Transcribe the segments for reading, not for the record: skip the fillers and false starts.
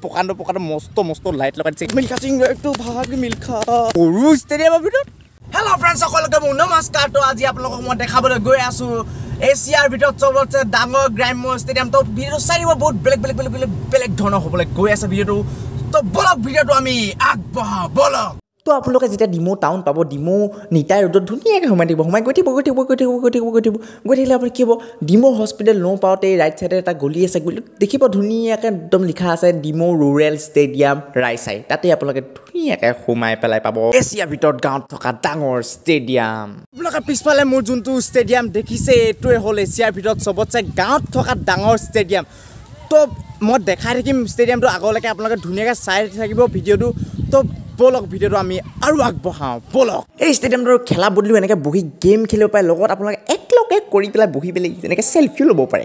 পকাণ্ড পকাণ্ড মস্ত মস্ত লাইট লগাই দিছে মিলখা সিং একটু ভাগ মিলখা সৰু ষ্টেডিয়ামৰ ভিতৰত হেল্ল' ফ্ৰেণ্ডছ সকলোকে মোৰ নমস্কাৰ তো আজি আপোনালোকক মই দেখাবলৈ গৈ আছো এছিয়াৰ ভিতৰত চবতছে ডাঙৰ গ্ৰাম্য ষ্টেডিয়াম তো ভিডিঅ'টো চাই বহুত বেলেগ ধৰণৰ হ'বলৈ গৈ আছে ভিডিঅ'টো তো বলক ভিডিঅ'টো আমি আগবঢ়াওঁ বলক তো আপোনালোকে যেতিয়া ডিমৌ টাউন পাব ডিমৌ নিতাই ৰোডত ধুনীয়াকৈ সোমাই থাকিব সোমাই গৈ থাকিলে আপুনি কি হ'ব ডিমৌ হস্পিটেল ন পাওঁতে ৰাইট চাইডে এটা গলি আছে গলি দেখিব ধুনীয়াকৈ একদম লিখা আছে ডিমৌ ৰুৰেল ষ্টেডিয়াম ৰাইচাই তাতে আপোনালোকে ধুনীয়াকৈ সোমাই পেলাই পাব এছিয়াৰ ভিতৰত গাঁৱত থকা ডাঙৰ ষ্টেডিয়াম আপোনালোকে পিছফালে মোৰ যোনটো ষ্টেডিয়াম দেখিছে এইটোৱে হ'ল এছিয়াৰ ভিতৰত চবতছে গাঁৱত থকা ডাঙৰ ষ্টেডিয়াম তো মই দেখাই থাকিম ষ্টেডিয়ামটো আগলৈকে আপোনালোকে ধুনীয়াকৈ চাই থাকিব ভিডিঅ'টো তো বলক ভিডিঅ'টো আমি আৰু আগবঢ়াওঁ বলক এই ষ্টেডিয়ামটোৰ খেলা বদলিও এনেকৈ বহি গেম খেলিব পাৰে লগত আপোনালোকে একলগে কৰি পেলাই বহি পেলাই যেনেকৈ চেল্ফিও ল'ব পাৰে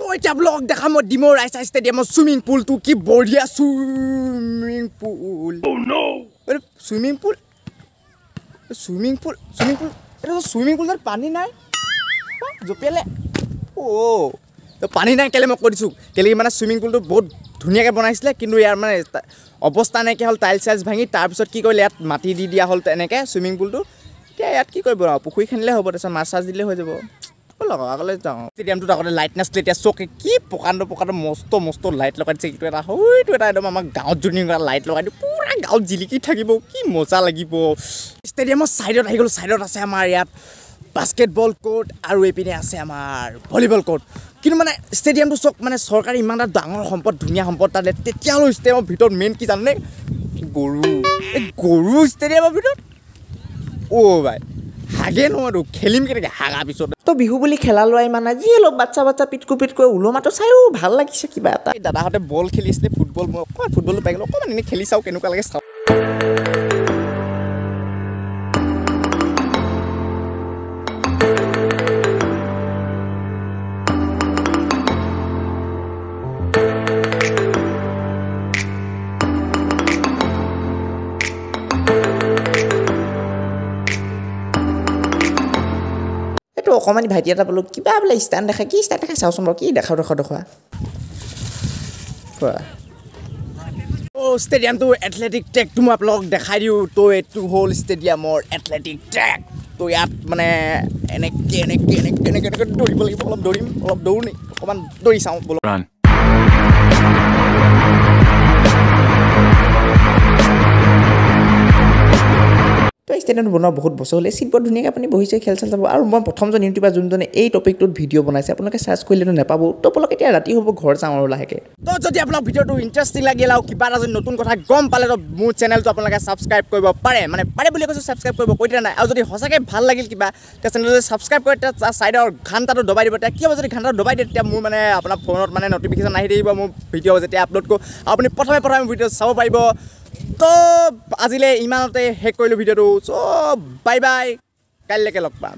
তো এতিয়া আপোনালোকক দেখাম মই ডিমৌ ৰাইচা ষ্টেডিয়ামৰ চুইমিং পুলটো কি বঢ়িয়া চুইমিং পুল চুইমিং পুল এইটো চুইমিং পুলত পানী নাই জঁপিয়ালে তো পানী নাই কেলৈ মই কৈ দিছোঁ কেলৈ মানে চুইমিং পুলটো বহুত ধুনীয়াকৈ বনাইছিলে কিন্তু ইয়াৰ মানে অৱস্থা নাইকিয়া হ'ল টাইল চাইলছ ভাঙি তাৰপিছত কি কৰিলে ইয়াত মাটি দি দিয়া হ'ল তেনেকৈ চুইমিং পুলটো এতিয়া ইয়াত কি কৰিব আৰু পুখুৰী খান্দিলে হ'ব তাৰপিছত মাছ চাছ দিলে হৈ যাব ব'লক আগলৈ যাওঁ ষ্টেডিয়ামটোত আগতে লাইট নাছিলে এতিয়া চকে কি পকাণ্ড মস্ত লাইট লগাই দিছে এইটো এটা হয়তো এটা একদম আমাৰ গাঁৱত ধুনীয়া লাইট লগাই দিওঁ পূৰা গাঁৱত জিলিকি থাকিব কি মজা লাগিব ষ্টেডিয়ামৰ ছাইডত আহি গ'লোঁ ছাইডত আছে আমাৰ ইয়াত বাস্কেটবল কোৰ্ট আৰু এইপিনে আছে আমাৰ ভলীবল কোৰ্ট কিন্তু মানে ষ্টেডিয়ামটো চক মানে চৰকাৰে ইমান এটা ডাঙৰ সম্পদ ধুনীয়া সম্পদ তাতে তেতিয়ালৈ ষ্টেডিয়ামৰ ভিতৰত মেইন কি জানে গৰু ষ্টেডিয়ামৰ ভিতৰত ভাই হাগে নহয়তো খেলিম কেনেকৈ হাগা পিছত তো বিহু বুলি খেলা লোৱা ইমান নাই যি অলপ বাচ্চা পিটকৈ ওলোমাটো চাইও ভাল লাগিছে কিবা এটা দাদাহঁতে বল খেলি আছিলে ফুটবল মই অকণমান ফুটবলটো পাই গ'লোঁ অকণমান এনেই খেলি চাওঁ কেনেকুৱা লাগে চাওঁ অকণমানি ভাইটি এটা পালোঁ কিবা বোলে ষ্টেণ্ড দেখাই কি ষ্টেণ্ড দেখাই চাওঁচোন বাৰু কি দেখুৱা ষ্টেডিয়ামটো এথলেটিক ট্ৰেকটো মই আপোনালোকক দেখাই দিওঁ তো এইটো হ'ল ষ্টেডিয়ামৰ এথলেটিক ট্ৰেক তো ইয়াত মানে এনেকৈ দৌৰিব লাগিব অলপ দৌৰো নি অকণমান দৌৰি চাওঁ বলক তো ষ্টেডিয়ামটো বনোৱা বহুত বছৰ হ'লে চিট বৰ ধুনীয়াকৈ আপুনি বহিছে খেল চেল চাব আৰু মই প্ৰথমজন ইউটিউবাৰ যোনজনে এই টপিকটোত ভিডিঅ' বনাইছে আপোনালোকে চাৰ্চ কৰিলেতো নাপাব তো আপোনালোক এতিয়া ৰাতি হ'ব ঘৰ যাওঁ আৰু লাহেকৈ তো যদি আপোনাক ভিডিঅ'টো ইণ্টাৰেষ্টিং লাগিল আৰু কিবা এটা যদি নতুন কথা গম পালে তো মোৰ চেনেলটো আপোনালোকে ছাবস্ক্ৰাইব কৰিব পাৰে বুলি কৈছোঁ ছাবস্ক্ৰাইব কৰিব কৈ দিয়া নাই আৰু যদি সঁচাকৈ ভাল লাগিল কিবা তেতিয়া চেনেলটো ছাবস্ক্ৰাইব কৰে তেতিয়া ছাইডৰ ঘণ্টাটো দবাই দিব তেতিয়া কি হ'ব যদি ঘণ্টাটো দবাই দিয়ে তেতিয়া মোৰ মানে আপোনাৰ ফোনত মানে নটিফিকেশ্যন আহি থাকিব মোৰ ভিডিঅ' যেতিয়া আপলোড কৰোঁ আপুনি প্ৰথমে ভিডিঅ' চাব পাৰিব তো আজিলৈ ইমানতে শেষ কৰিলোঁ ভিডিঅ'টো চ' বাই কাইলৈকে লগ পাম